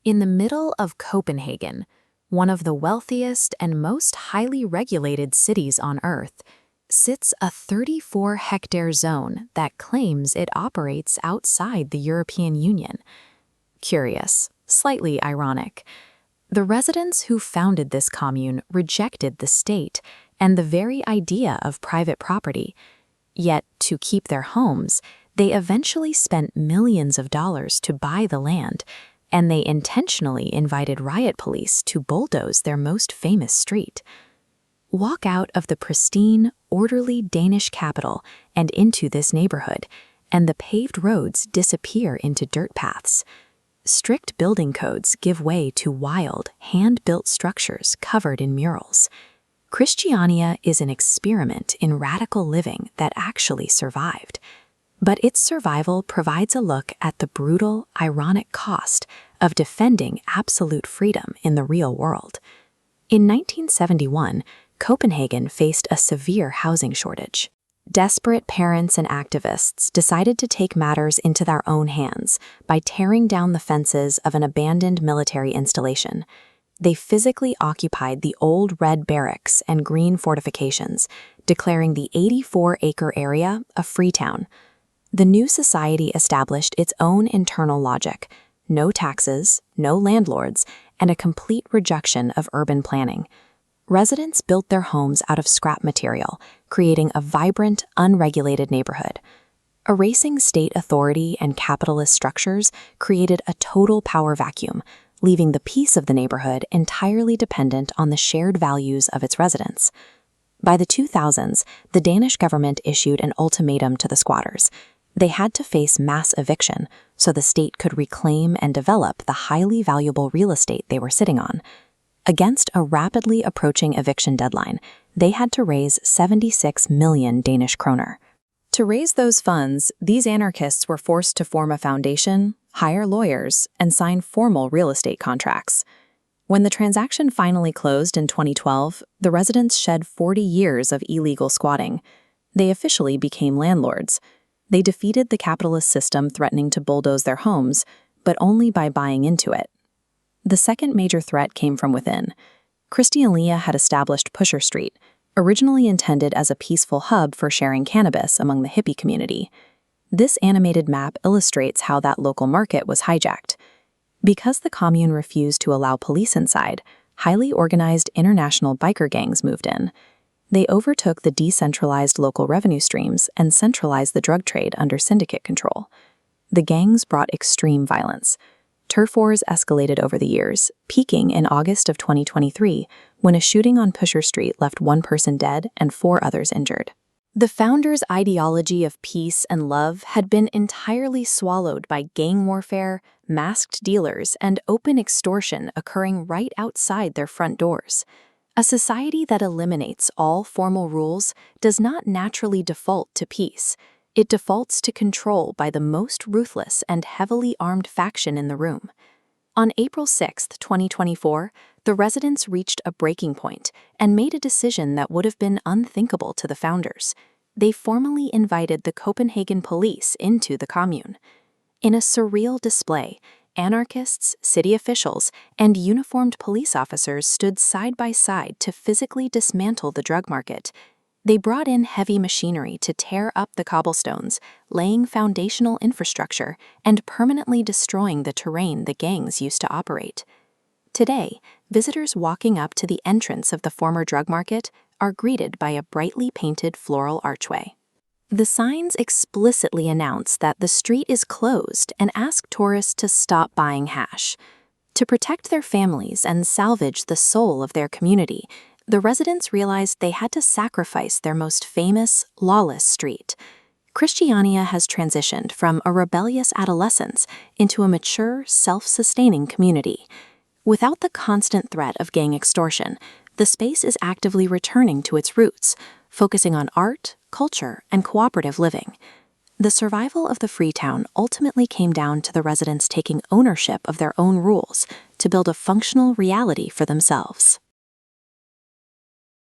In the middle of Copenhagen, one of the wealthiest and most highly regulated cities on Earth, sits a 34-hectare zone that claims it operates outside the European Union. Curious, slightly ironic. The residents who founded this commune rejected the state and the very idea of private property. Yet, to keep their homes, they eventually spent millions of dollars to buy the land, and they intentionally invited riot police to bulldoze their most famous street. Walk out of the pristine, orderly Danish capital and into this neighborhood, and the paved roads disappear into dirt paths. Strict building codes give way to wild, hand-built structures covered in murals. Christiania is an experiment in radical living that actually survived. But its survival provides a look at the brutal, ironic cost of defending absolute freedom in the real world. In 1971, Copenhagen faced a severe housing shortage. Desperate parents and activists decided to take matters into their own hands by tearing down the fences of an abandoned military installation. They physically occupied the old red barracks and green fortifications, declaring the 84-acre area a Freetown. The new society established its own internal logic: no taxes, no landlords, and a complete rejection of urban planning. Residents built their homes out of scrap material, creating a vibrant, unregulated neighborhood. Erasing state authority and capitalist structures created a total power vacuum, leaving the peace of the neighborhood entirely dependent on the shared values of its residents. By the 2000s, the Danish government issued an ultimatum to the squatters. They had to face mass eviction so the state could reclaim and develop the highly valuable real estate they were sitting on. Against a rapidly approaching eviction deadline, they had to raise 76 million Danish kroner. To raise those funds, these anarchists were forced to form a foundation, hire lawyers, and sign formal real estate contracts. When the transaction finally closed in 2012, the residents shed 40 years of illegal squatting. They officially became landlords. They defeated the capitalist system threatening to bulldoze their homes, but only by buying into it. The second major threat came from within. Christiania had established Pusher Street, originally intended as a peaceful hub for sharing cannabis among the hippie community. This animated map illustrates how that local market was hijacked. Because the commune refused to allow police inside, highly organized international biker gangs moved in. They overtook the decentralized local revenue streams and centralized the drug trade under syndicate control. The gangs brought extreme violence. Turf wars escalated over the years, peaking in August of 2023 when a shooting on Pusher Street left one person dead and 4 others injured. The founders' ideology of peace and love had been entirely swallowed by gang warfare, masked dealers, and open extortion occurring right outside their front doors. A society that eliminates all formal rules does not naturally default to peace. It defaults to control by the most ruthless and heavily armed faction in the room. On April 6, 2024, the residents reached a breaking point and made a decision that would have been unthinkable to the founders. They formally invited the Copenhagen police into the commune. In a surreal display, anarchists, city officials, and uniformed police officers stood side by side to physically dismantle the drug market. They brought in heavy machinery to tear up the cobblestones, laying foundational infrastructure and permanently destroying the terrain the gangs used to operate. Today, visitors walking up to the entrance of the former drug market are greeted by a brightly painted floral archway. The signs explicitly announce that the street is closed and ask tourists to stop buying hash. To protect their families and salvage the soul of their community, the residents realized they had to sacrifice their most famous, lawless street. Christiania has transitioned from a rebellious adolescence into a mature, self-sustaining community. Without the constant threat of gang extortion, the space is actively returning to its roots, focusing on art, culture, and cooperative living. The survival of the Freetown ultimately came down to the residents taking ownership of their own rules to build a functional reality for themselves.